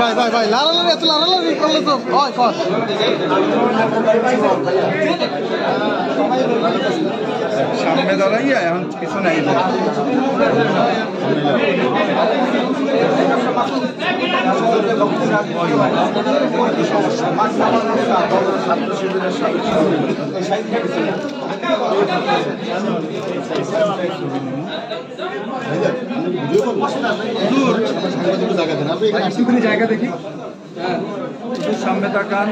ভাই ভাই ভাই লালালারি এত লালালারি করলে তো হয় কর সামনে দাঁড়াইয়া এখন পিছনে জায়গা দেখি সামনে তাকান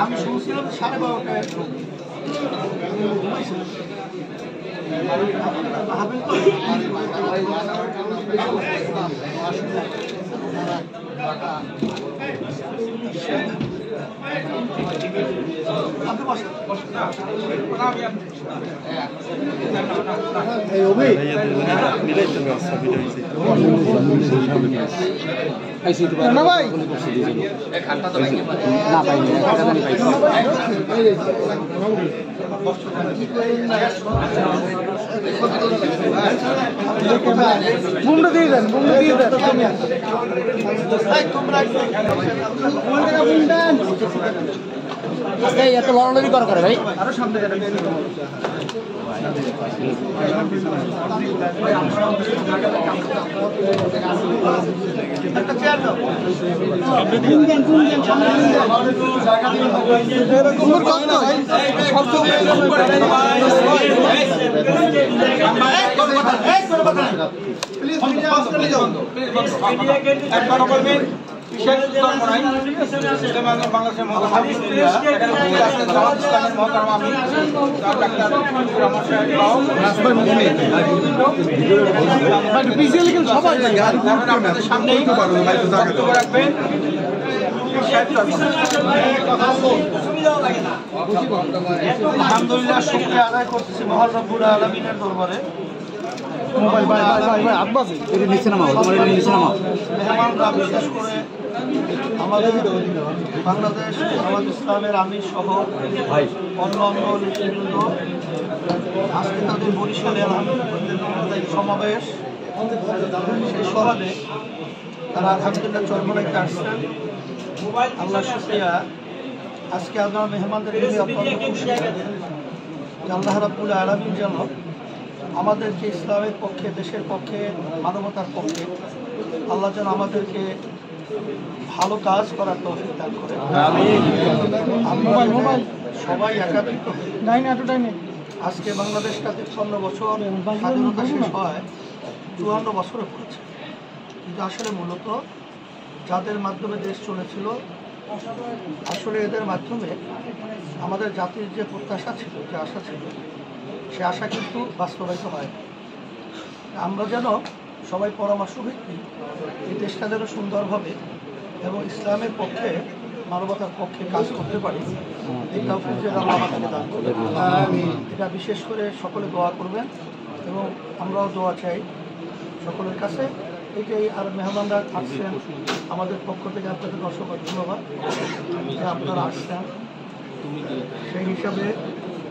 আমি শুনছিলাম 12:30টায় বুমটা দিয়ে দেন এত লড়ালড়ি করে ভাই আরো সামনে আলহামদুলিল্লাহ শুকরিয়া আদায় করতেছি মহান রব্বুল আলামিনের দরবারে। মোবাইল ভাই আব্বাস এটা নিচে নামাও, তোমার এটা নিচে নামাও। মেহমানরা বিশেষ করে আমাদের বাংলাদেশ জামাত ইসলামের আমির সহ অন্যান্য নেতৃবৃন্দ আজকে তাদের বরিশালে আলহামদুলিল্লাহ সমাবেশ, সেই সভাতে তারা আলহামদুলিল্লাহ চরমনাইতে আসছেন। আল্লাহ শুকরিয়া। আজকে আপনারা মেহমানদের নিয়ে আপনারা খুশি যে আল্লাহ রাব্বুল আলামিন যেন আমাদেরকে ইসলামের পক্ষে, দেশের পক্ষে, মানবতার পক্ষে আল্লাহ যেন আমাদেরকে ভালো কাজ করার তৌফিক দান করে। আমরা সবাই একাত্রিত আজকে বাংলাদেশ 53 বছর স্বাধীনতা শেষ হয় 54 বছরে পড়েছে, কিন্তু আসলে মূলত যাদের মাধ্যমে দেশ চলেছিল আসলে এদের মাধ্যমে আমাদের জাতির যে প্রত্যাশা ছিল, যে আশা ছিল, সে আশা কিন্তু বাস্তবায়িত হয়। আমরা যেন সবাই পরামর্শ ভিত্তিক এই দেশটা যেন সুন্দরভাবে এবং ইসলামের পক্ষে, মানবতার পক্ষে কাজ করতে পারি, এই তৌফিক যেন আল্লাহ আমাদেরকে দান করবেন। এটা বিশেষ করে সকলে দোয়া করবেন এবং আমরাও দোয়া চাই সকলের কাছে। এটাই আর মেহমানরা আসছেন আমাদের পক্ষ থেকে, আপনাদের অসংখ্য ধন্যবাদ যে আপনারা আসছেন। সেই হিসাবে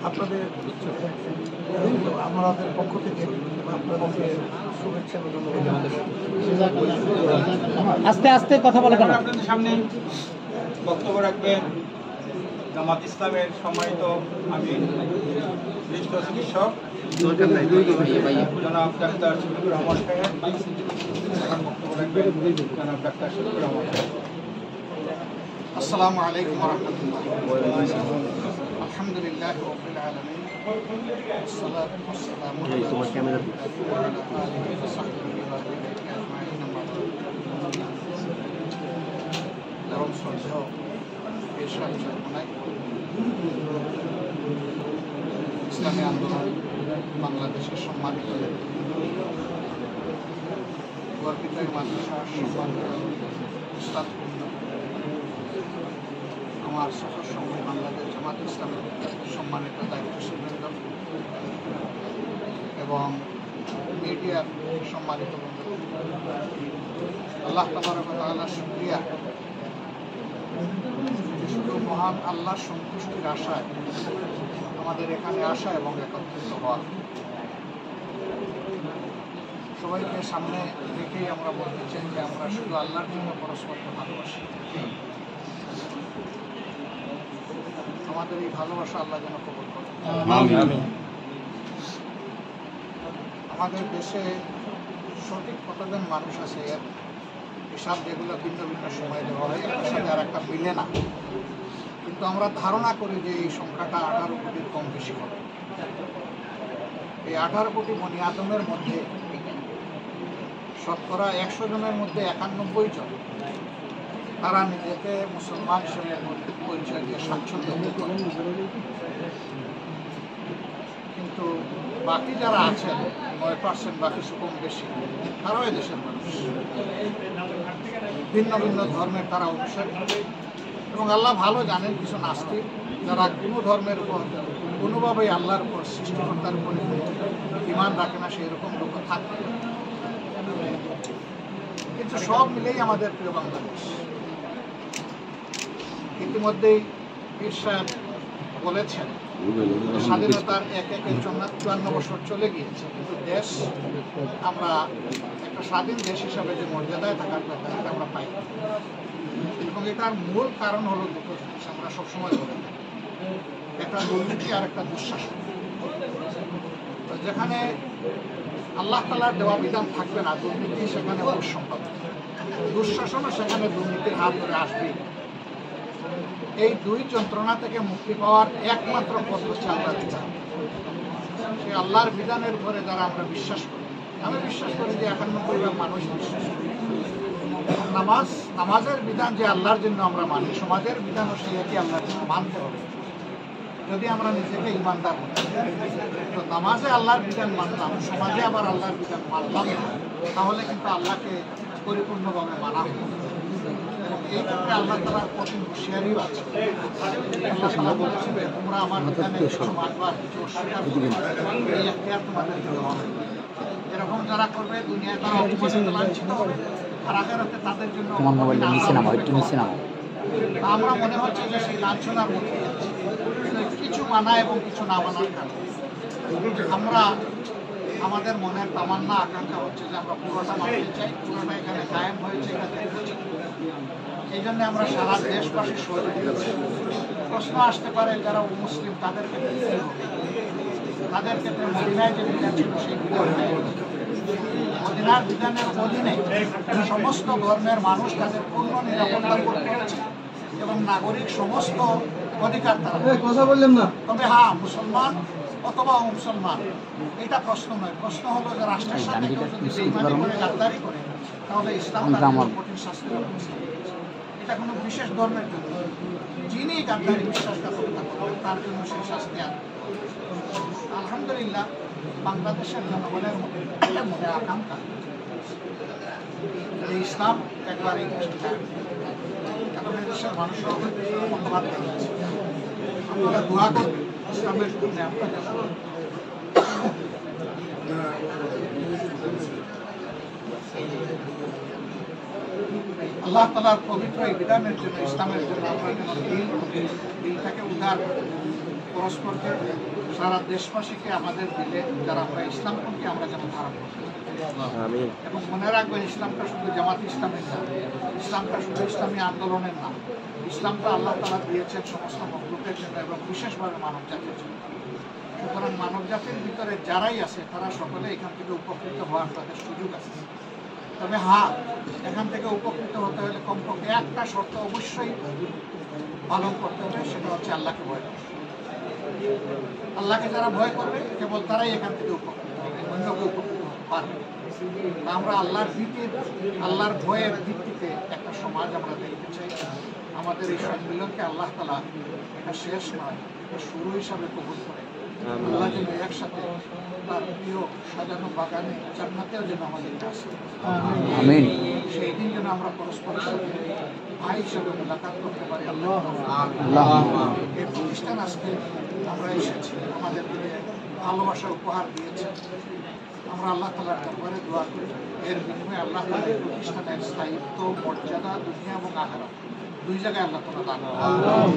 আপনাদের আমাদের পক্ষ থেকে আপনাদেরকে শুভেচ্ছা। আস্তে আস্তে কথা বলে আপনাদের সামনে বক্তব্য রাখবেন জামাত ইসলামের সম্মানিত আমির, জ্যেষ্ঠ চিকিৎসক জনাব ডাক্তার শফিকুর রহমান সাহেব। বক্তব্য রাখবেন জনাব ডাক্তার শফিকুর রহমান সাহেব। আসসালামু আলাইকুম ওয়া রাহমাতুল্লাহ। আলহামদুলিল্লাহ রাব্বিল আলামিন, والصلاة والسلام على رسول الله وعلى آله وصحبه أجمعين। درم শ্রদ্ধেয় এরশাদ চরমনাই ইসলামী আন্দোলন বাংলাদেশের সম্মানিত গর্বিত মাদ্রাসার সম্মানিত উস্তাদবৃন্দ, আমার সফর সঙ্গে বাংলাদেশ জামাত ইসলামের সম্মানিত দায়িত্বশীলবৃন্দ এবং মিডিয়ার সম্মানিত বন্ধু, আল্লাহ তাবারক ওয়া তাআলার শুকরিয়া যে শুধু মহান আল্লাহর সন্তুষ্টির আশায় আমাদের এখানে আসা এবং একত্রিত হওয়া। সবাইকে সামনে রেখেই আমরা বলতে চাই যে আমরা শুধু আল্লাহর জন্য পরস্পরকে ভালোবাসি। আমাদের এই ভালোবাসা আল্লাহ যেন কবুল করেন। আমাদের দেশে সঠিক কতজন মানুষ আছে এর হিসাব যেগুলো ভিন্ন ভিন্ন সময় দেওয়া হয়, একটার সাথে আর একটা মিলে না, কিন্তু আমরা ধারণা করি যে এই সংখ্যাটা 18 কোটির কম বেশি হবে। এই 18 কোটি বনি আদমের মধ্যে শতকরা 100 জনের মধ্যে 91 জন তারা নিজেকে মুসলমান হিসেবে পরিচয় দিয়ে স্বাচ্ছন্দ্য বোধ করে। কিন্তু বাকি যারা আছেন 9%, বাকি কম বেশি, তারাও দেশের মানুষ, ভিন্ন ভিন্ন ধর্মের তারা অনুসারী। এবং আল্লাহ ভালো জানেন কিছু নাস্তিক যারা কোনো ধর্মের উপর কোনোভাবেই আল্লাহর উপর সৃষ্টিকর্তার উপর ঈমান রাখে না, সেই রকম লোক থাকবে। কিন্তু সব মিলেই আমাদের প্রিয় বাংলাদেশ। ইতিমধ্যেই পীর সাহেব বলেছেন স্বাধীনতার এক 54 বছর চলে গিয়েছে, কিন্তু দেশ আমরা একটা স্বাধীন দেশ হিসাবে যে মর্যাদায় থাকার কথা সেটা আমরা পাই। এবং এটার মূল কারণ হলো দুটো জিনিস আমরা সবসময় বলে থাকি, একটা দুর্নীতি আর একটা দুঃশাসন। যেখানে আল্লাহ তাআলার দেওয়া বিধান থাকবে না, দুর্নীতি সেখানে অবশ্যম্ভাবী, দুঃশাসনও সেখানে দুর্নীতির হাত ধরে আসবে। এই দুই যন্ত্রণা থেকে মুক্তি পাওয়ার একমাত্র পথ হচ্ছে আল্লাহর বিধান। সেই আল্লাহর বিধানের উপরে যারা আমরা বিশ্বাস করি, আমি বিশ্বাস করি যে 91% মানুষ বিশ্বাস করি। নামাজের বিধান যে আল্লাহর জন্য আমরা মানি, সমাজের বিধানও সেই একই আল্লাহর জন্য মানতে হবে যদি আমরা নিজেকে ইমানদার হই। তো নামাজে আল্লাহর বিধান মানলাম, সমাজে আবার আল্লাহর বিধান মানলাম না, তাহলে কিন্তু আল্লাহকে পরিপূর্ণভাবে মানা হবে। এবং এই ক্ষেত্রে আল্লাহ তাআলার কঠিন হুঁশিয়ারিও আছে। আল্লাহ তাআলা বলেছেন তোমরা আমার বিধানে কিছু মানবা, কিছু অস্বীকার করবে, এই এখতিয়ার তোমাদের দেওয়া হবে। এরকম যারা করবে দুনিয়ায় তারা অপমানিত লাঞ্ছিত হবে, আর আখিরাতে তাদের জন্য আমরা মনে হচ্ছে যে সেই লাঞ্ছনার মধ্যে কিছু মানা এবং কিছু না মানার কারণে আমরা আমাদের মনের তামান্না আকাঙ্ক্ষা হচ্ছে যে আমরা পুরোটা মানতে চাই, পুরোটা এখানে কায়েম হয়েছে, এটা দেখতে চাই। এই জন্য আমরা সারা দেশবাসী সহযোগিতা। প্রশ্ন আসতে পারে যারা মুসলিম তাদের ক্ষেত্রে তাদের ক্ষেত্রে মদিনায় যে বিধান ছিল সেই বিধান মদিনার বিধানের অধীনে সমস্ত ধর্মের মানুষ তাদের পূর্ণ নিরাপত্তা ভোগ করেছে এবং নাগরিক সমস্ত অধিকার তারা কথা বললেন না। তবে হ্যাঁ, মুসলমান অথবা মুসলমান এটা প্রশ্ন নয়, প্রশ্ন হলো যে রাষ্ট্রের সাথে কেউ যদি বেঈমানি করে গাদ্দারি করে তাহলে ইসলাম তার কঠিন শাস্তির ব্যবস্থা করেছে। এটা কোনো বিশেষ ধর্মের জন্য, যিনি গাদ্দারি বিশ্বাসঘাতকতা করবেন তার জন্য সেই শাস্তি আনবে। আলহামদুলিল্লাহ বাংলাদেশের জনগণের মনে আকাঙ্ক্ষা যে ইসলাম একবার এই দেশে থাকবে, কারণ এই দেশের মানুষরা মতবাদ জানিয়েছে। আপনারা দোয়া করবেন ইসলামের জন্য। আল্লাহ তাআলার পবিত্র এই বিধানের জন্য, ইসলামের জন্য আমরা যেন দিলটাকে উদার পরস্পরকে সারা দেশবাসীকে আমাদের দিলে যারা আমরা ইসলামকে আমরা যেন ধারণ করতে পারি। এবং মনে রাখবেন ইসলামটা শুধু জামাত ইসলামের না, ইসলামটা শুধু ইসলামী আন্দোলনের না, ইসলামটা আল্লাহ তাআলা দিয়েছেন সমস্ত মখলুকের জন্য এবং বিশেষভাবে মানব জাতির জন্য। সুতরাং মানব জাতির ভিতরে যারাই আছে তারা সকলে এখান থেকে উপকৃত হওয়ার তাদের সুযোগ আছে। তবে হ্যাঁ, এখান থেকে উপকৃত হতে হলে কমপক্ষে একটা শর্ত অবশ্যই পালন করতে হবে, সেটা হচ্ছে আল্লাহকে ভয় করা। আল্লাহকে যারা ভয় করবে কেবল তারাই এখান থেকে উপকৃত হবে, অন্যকে উপকৃত হতে পারবে। আমরা আল্লাহর ভয়ের ভিত্তিতে একটা সমাজ আমরা দেখতে চাই। আমাদের এই সম্মিলনকে আল্লাহ তাআলা এটা শেষ নয়, এটা শুরু হিসাবে কবুল করে আল্লাহ যেন একসাথে তার প্রিয় সাজানো বাগানে জান্নাতেও যেন আমাদেরকে আসে। আমিন। সেই দিন যেন আমরা পরস্পরের সাথে ভাই হিসাবে মুলাকাত করতে পারি। আল্লাহ এই প্রতিষ্ঠান আজকে আমরা এসেছি, আমাদেরকে ভালোবাসা উপহার দিয়েছে। আমরা আমরা আল্লাহ তাআলার দরবারে দোয়া করি এর বিনিময়ে আল্লাহ তাআলা এই প্রতিষ্ঠানের স্থায়িত্ব, মর্যাদা দুনিয়া এবং আখিরাত দুই জায়গায় আল্লাহ তাআলা দান করুন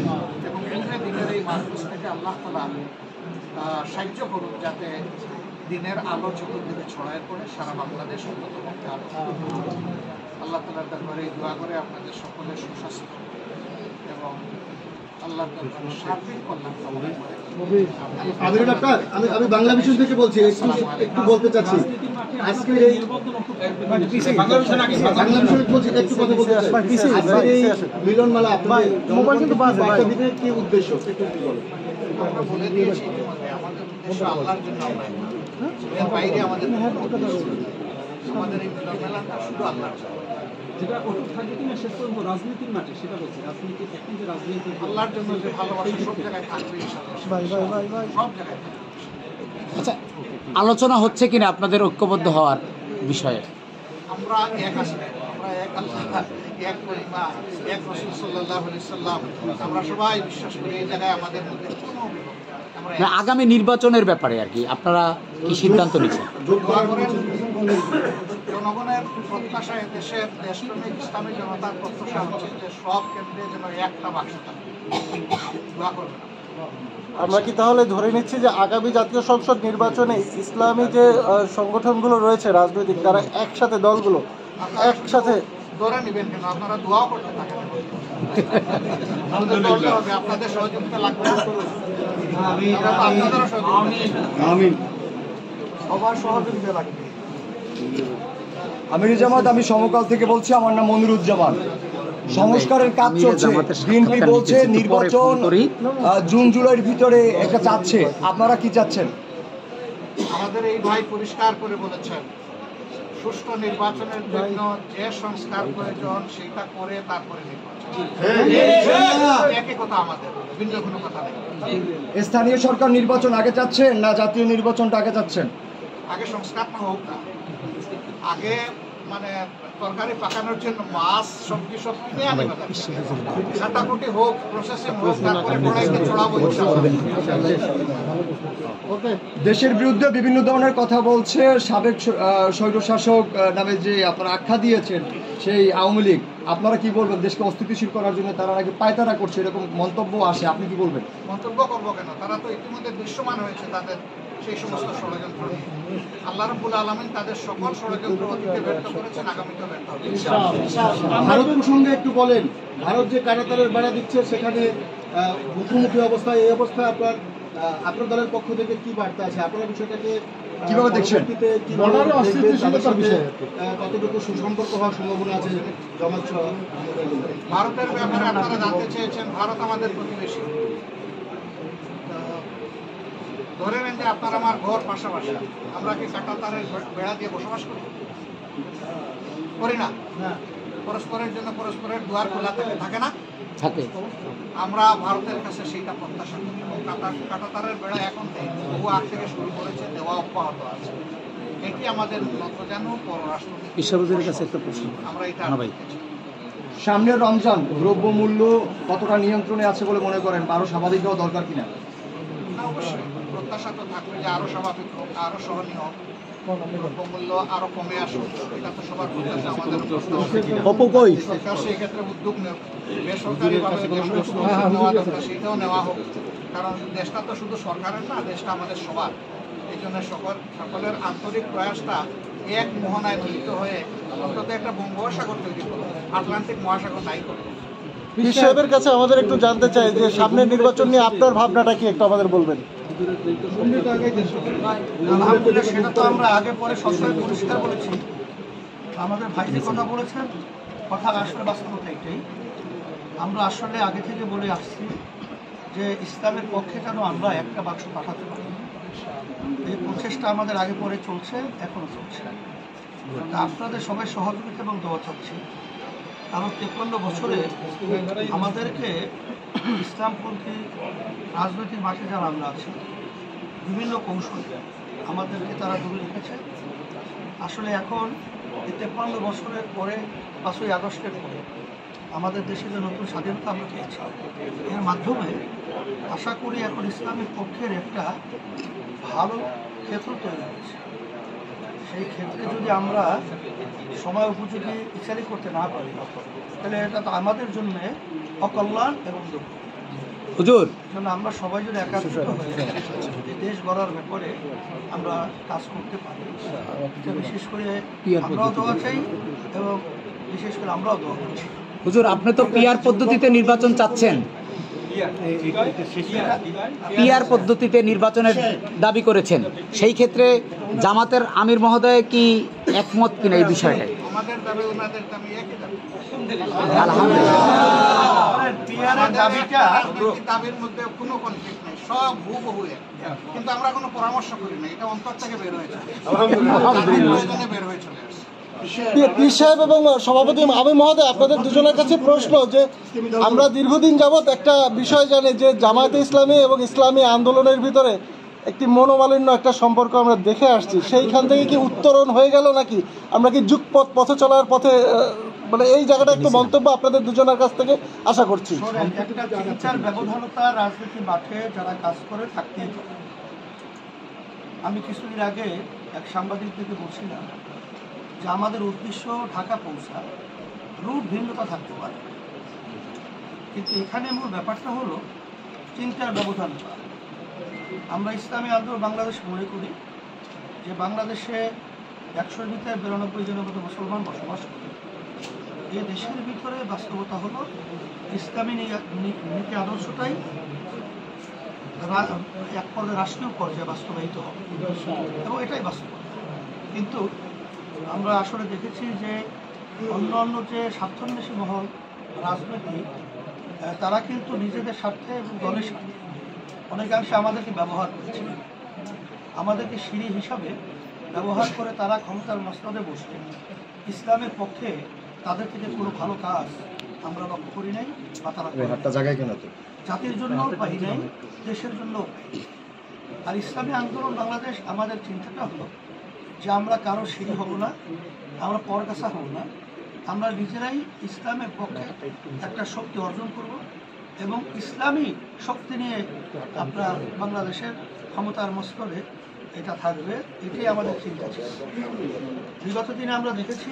এবং দিনের এই মাহফিল থেকে আল্লাহ তাআলা সাহায্য করুন যাতে দিনের আলো চতুর্দিকে ছড়ায় পড়ে সারা বাংলাদেশ উন্নত পথে আলো। আল্লাহ তাআলার দরবারে দোয়া করে আপনাদের সকলের সুস্বাস্থ্য এবং আল্লাহর দরবারে সার্বিক কল্যাণ কামনা করে আমিরুল আক্তার, আমি বাংলা ভিশন থেকে বলছি, একটু বলতে চাচ্ছি আজকে এই বাংলা ভিশন বলছি, একটু কথা বলতে চাচ্ছি আজকে এই মিলনমেলা আপনাদের মোবাইল কিন্তু বার্তা দিনের কি উদ্দেশ্য একটু বলুন। আমরা বলে দিয়েছি ইতিমধ্যে আমাদের উদ্দেশ্য আল্লাহর জন্য, আমরা এর বাইরে আমাদের এই মিলন মেলাটা শুধু আল্লাহর জন্য, যেটা অটুট থাকবে কিনা শেষ পর্যন্ত রাজনীতির মাঠে, সেটা বলছি রাজনীতি এখন যে রাজনীতি আল্লাহর জন্য যে ভালোবাসা সব জায়গায় থাকবে ইনশাআল্লাহ, সব জায়গায় থাকবে। আচ্ছা, আলোচনা হচ্ছে কিনা আপনাদের ঐক্যবদ্ধ হওয়ার বিষয়ে? আমরা এক আছি, আমরা এক আল্লাহ, এক পরিবার, এক রাসূল সাল্লাল্লাহু আলাইহি সাল্লাম, আমরা সবাই বিশ্বাস করি এই জায়গায় আমাদের মধ্যে কোনো আমরা না, আগামী নির্বাচনের ব্যাপারে আর কি আপনারা কি সিদ্ধান্ত নিচ্ছেন? দোয়া করেন জনগণের প্রত্যাশায় দেশপ্রেমিক ইসলামী জনতার প্রত্যাশা হচ্ছে যে সব কেন্দ্রে যেন একটা বাক্স থাকে। দোয়া করবেন। আমরা কি তাহলে ধরে নিচ্ছি যে আগামী জাতীয় সংসদ নির্বাচনে ইসলামী যে সংগঠনগুলো রয়েছে রাজনৈতিক, তারা একসাথে দলগুলো একসাথে ধরে নেবেন কেন? আপনারা দোয়াও করতে থাকেন, আমাদের দলটা হবে, আপনাদের সহযোগিতা লাগবে, আপনাদেরও সহযোগিতা আমিন। সবার সহযোগিতা লাগবে। আমির জামাত, আমি সমকাল থেকে বলছি, আমার নাম মনিরুজ্জামান। সংস্কারের কাজ চলছে, বিএনপি বলছে নির্বাচন জুন জুলাইয়ের ভিতরে একটা চাচ্ছে, আপনারা কি চাচ্ছেন? আমাদের এই ভাই পরিষ্কার করে বলেছেন সুষ্ঠু নির্বাচনের জন্য যে সংস্কার প্রয়োজন সেটা করে তারপরে নির্বাচন, একই কথা আমাদের, ভিন্ন কোনো কথা নেই। স্থানীয় সরকার নির্বাচন আগে চাচ্ছেন না জাতীয় নির্বাচনটা আগে চাচ্ছেন? আগে সংস্কারটা হোক না, আগে মানে তরকারি পাকানোর জন্য মাছ সবজি সব কিনে আনি, কাটাকুটি হোক, প্রসেসিং হোক, তারপরে কড়াইতে চড়াবো ইনশাআল্লাহ। দেশের বিরুদ্ধে বিভিন্ন ধরনের কথা বলছে সাবেক স্বৈরশাসক নামে যে আপনারা আখ্যা দিয়েছেন সেই আওয়ামী লীগ, আপনারা কি বলবেন? দেশকে অস্থিতিশীল করার জন্য তারা নাকি পায়তারা করছে, এরকম মন্তব্য আসে, আপনি কি বলবেন? মন্তব্য করবো কেন? তারা তো ইতিমধ্যে দৃশ্যমান হয়েছে তাদের সেই সমস্ত ষড়যন্ত্র নিয়ে। আল্লাহ রাব্বুল আলামিন তাদের সকল ষড়যন্ত্র অতীতে ব্যর্থ করেছেন, আগামীতে ব্যর্থ হবে। ভারত প্রসঙ্গে একটু বলেন, ভারত যে কাঁটাতারের বেড়া দিচ্ছে সেখানে মুখোমুখি অবস্থায়, এই অবস্থায় আপনার দলের পক্ষ থেকে কি বার্তা আছে? আপনারা বিষয়টাকে কিভাবে দেখছেন? কতটুকু সুসম্পর্ক হওয়ার সম্ভাবনা আছে জামাত সহ? ভারতের ব্যাপারে আপনারা জানতে চেয়েছেন, ভারত আমাদের প্রতিবেশী। ধরে নেন যে আপনার আমার ঘর পাশাপাশি, আমরা কি কাঁটাতারের বেড়া দিয়ে বসবাস করি না? পরস্পরের জন্য পরস্পরের দুয়ার খোলা থাকে না? থাকে। আমরা ভারতের কাছে সেইটা প্রত্যাশা করি। কাঁটাতারের বেড়া এখন নেই, বহু আগ থেকে শুরু করেছে, দেওয়া অব্যাহত আছে। এটি আমাদের মূলত যেন পররাষ্ট্রনীতির কাছে একটা প্রশ্ন, আমরা এটা সামনের রমজান, দ্রব্যমূল্য কতটা নিয়ন্ত্রণে আছে বলে মনে করেন? আরো স্বাভাবিক হওয়া দরকার কিনা? অবশ্যই প্রত্যাশা তো থাকবে যে আরো স্বাভাবিক হোক, আরো সহনীয় হোক, দ্রব্যমূল্য আরো কমে আসুক, এটা তো সবার প্রত্যাশা। আমাদের সেই ক্ষেত্রে উদ্যোগ নেওয়া, বেসরকারিভাবে যে সমস্ত উদ্যোগ নেওয়া দরকার সেটাও নেওয়া হোক, কারণ দেশটা তো শুধু সরকারের না, দেশটা আমাদের সবার। এই জন্য সকলের আন্তরিক প্রয়াসটা এক মোহনায় মিলিত হয়ে অন্তত একটা বঙ্গোপসাগর তৈরি করবো, আটলান্টিক মহাসাগর নাই করবো। পীর সাহেবের কাছে আমাদের একটু জানতে চাই যে সামনের নির্বাচন নিয়ে আপনার ভাবনাটা কি, একটু আমাদের বলবেন? আলহামদুলিল্লাহ, সেটা তো আমরা আগে পরে সবসময় পরিষ্কার বলেছি। আমাদের ভাই যে কথা বলেছেন, কথা আসলে বাস্তবতা এটাই। আমরা আসলে আগে থেকে বলে আসছি যে ইসলামের পক্ষে যেন আমরা একটা বাক্স পাঠাতে পারি। এই প্রচেষ্টা আমাদের আগে পরে চলছে, এখনও চলছে। আপনাদের সবাই সহযোগিতা এবং দোয়া চাচ্ছি, কারণ 53 বছরে আমাদেরকে ইসলামপন্থী রাজনৈতিক মাঠে যারা আমরা আছি, বিভিন্ন কৌশল আমাদেরকে তারা দূরে রেখেছে। আসলে এখন এই 53 বছরের পরে 5ই আগস্টের পরে আমাদের দেশে যে নতুন স্বাধীনতা আমরা পেয়েছি, এর মাধ্যমে আশা করি এখন ইসলামের পক্ষের একটা ভালো ক্ষেত্র তৈরি হয়েছে। এই ক্ষেত্রে যদি আমরা সময় উপযোগী বিচারই করতে না পারি তাহলে এটা তো আমাদের জন্য অকল্যাণ এবং দুঃখ। হুজুর, জন্য আমরা সবাই যদি একাত্রিত হয়ে এই দেশ গড়ার ব্যাপারে আমরা কাজ করতে পারি, এটা বিশেষ করে আমরাও দোয়া চাই এবং বিশেষ করে আমরাও দোয়া করছি। হুজুর, আপনি তো পিআর পদ্ধতিতে নির্বাচন চাচ্ছেন, পিআর পদ্ধতিতে নির্বাচনের দাবি করেছেন, সেই ক্ষেত্রে জামাতের আমির মহোদয় কি একমত কিনা এই বিষয়টায়? আমাদের দাবি ওনাদের দাবি একই দাবি। দাবির মধ্যে কোনো কনফ্লিক্ট নেই, সব হুবহু এক। কিন্তু আমরা কোনো পরামর্শ করি না, এটা অন্তর থেকে বের হয়েছে, বের হয়ে চলে আসছে। পীর সাহেব এবং সভাপতি আমির মহোদয়, আপনাদের দুজনের কাছে প্রশ্ন যে আমরা দীর্ঘদিন যাবৎ একটা বিষয় জানি যে জামায়াতে ইসলামী এবং ইসলামী আন্দোলনের ভিতরে একটি মনোমালিন্য একটা সম্পর্ক আমরা দেখে আসছি, সেইখান থেকে কি উত্তরণ হয়ে গেল নাকি আমরা কি যুগপথ পথে চলার পথে, মানে এই জায়গাটা একটু মন্তব্য আপনাদের দুজনের কাছ থেকে আশা করছি। একটা চিন্তার ব্যবধানতা রাজনীতি মাঠে যারা কাজ করে থাকতেই পারে। আমি কিছুদিন আগে এক সাংবাদিক থেকে বলছিলাম যে আমাদের উদ্দেশ্য ঢাকা পৌঁছা, রুট ভিন্নতা থাকতে পারে, কিন্তু এখানে মূল ব্যাপারটা হলো চিন্তার ব্যবধানতা। আমরা ইসলামী আন্দোলন বাংলাদেশ মনে করি যে বাংলাদেশে 100-র ভিতরে 92 জনের মতো মুসলমান বসবাস করে। এই দেশের ভিতরে বাস্তবতা হলো ইসলামী নীতি আদর্শটাই এক পর্যায়ে রাষ্ট্রীয় পর্যায়ে বাস্তবায়িত হবে এবং এটাই বাস্তবতা। কিন্তু আমরা আসলে দেখেছি যে অন্য অন্য যে স্বার্থান্বেষী মহল রাজনৈতিক, তারা কিন্তু নিজেদের স্বার্থে এবং দলের স্বার্থে অনেকাংশে আমাদেরকে ব্যবহার করেছে, আমাদেরকে সিঁড়ি হিসাবে ব্যবহার করে তারা ক্ষমতার মস্তদে বসে ইসলামের পক্ষে তাদের থেকে কোনো ভালো কাজ আমরা লক্ষ্য করি নাই বা তারা জাতির জন্য পাই নাই, দেশের জন্য। আর ইসলামী আন্দোলন বাংলাদেশ আমাদের চিন্তাটা হলো যে আমরা কারো সিঁড়ি হব না, আমরা পরগাছা হব না, আমরা নিজেরাই ইসলামের পক্ষে একটা শক্তি অর্জন করব এবং ইসলামী শক্তি নিয়ে আপনার বাংলাদেশের ক্ষমতার মস্তদে এটা থাকবে, এটাই আমাদের চিন্তা ছিল। বিগত দিনে আমরা দেখেছি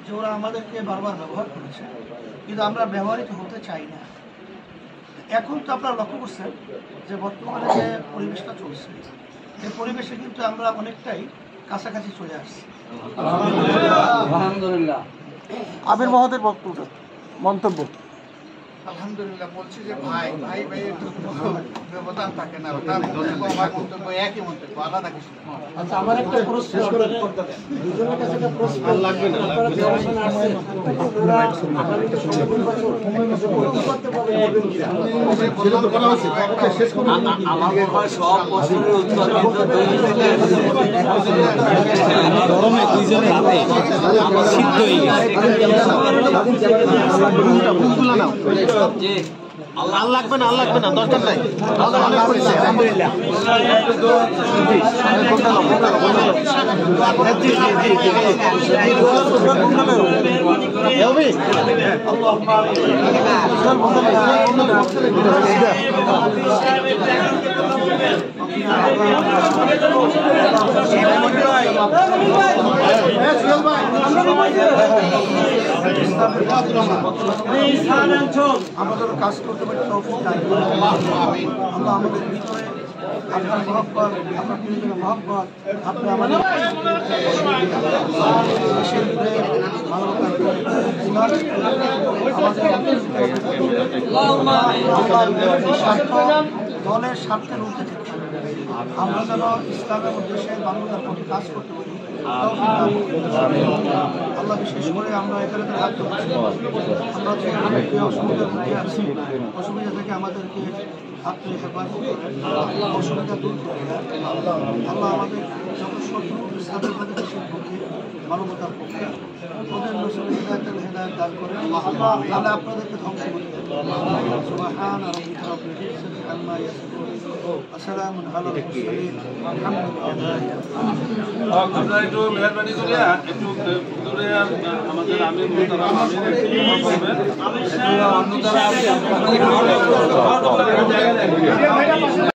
যে ওরা আমাদেরকে বারবার ব্যবহার করেছে, কিন্তু আমরা ব্যবহৃত হতে চাই না। এখন তো আপনারা লক্ষ্য করছেন যে বর্তমানে যে পরিবেশটা চলছে, এই পরিবেশে কিন্তু আমরা অনেকটাই কাছাকাছি চলে আসছি। আলহামদুলিল্লাহ। আমির মহোদয়ের বক্তব্য, মন্তব্য। আলহামদুলিল্লাহ, বলছি যে ভাই ভাই ভাইয়ের তো কোনো ব্যবধান থাকে না, তার মন্তব্য আমার মন্তব্য একই মন্তব্য, আলাদা কিছু না। আচ্ছা, আমার একটা প্রশ্ন, দুজনের কাছে একটা প্রশ্ন লাগবে না, আপনারা যারা এখানে আসছেন ওরা আগামী আমার হয় সব প্রশ্নের উত্তর গরমে দুইজনের হাতে সিদ্ধ হয়ে গেছে। আল্লাহ লাগবে না, দরকার নাই। আলহামদুলিল্লাহ। আমাদের কাজ করতে পারি তৌফিক দান করুন। আল্লাহ আমাদের ভিতরে আপনার মহব্বত, আপনার প্রিয়জনের মহব্বত, আপনি আমাদের দেশের ভিতরে মানবতার স্বার্থ দলের স্বার্থের ঊর্ধ্বে থেকে আমরা যেন ইসলামের উদ্দেশ্যে মানবতার পক্ষে কাজ করতে পারি। আল্লাহ বিশেষ করে আমরা এখানে রাখতে পারছি, আমরা যে অসুবিধার মধ্যে আছি, অসুবিধা থেকে আমাদেরকে আপনি হেফাজত করেন, অসুবিধা দূর করেন। আল্লাহ আমাদের যত শত্রু ইসলামের মধ্যে দেশের পক্ষে মানবতার পক্ষে ওদের নসিবে হিদায়াতের হেদায়াত দান করেন। তাহলে আপনাদেরকে ধ্বংস করে দেন। সুবহান রাব্বিকা রাব্বিল ইজ্জাতি আম্মা ইয়াসিফুন ওয়া সালামুন আলাল মুরসালিন আলহামদুলিল্লাহ। আপনারা একটু মেহরবানি করে একটু দূরে আমাদের আমির মোহতারাম আমির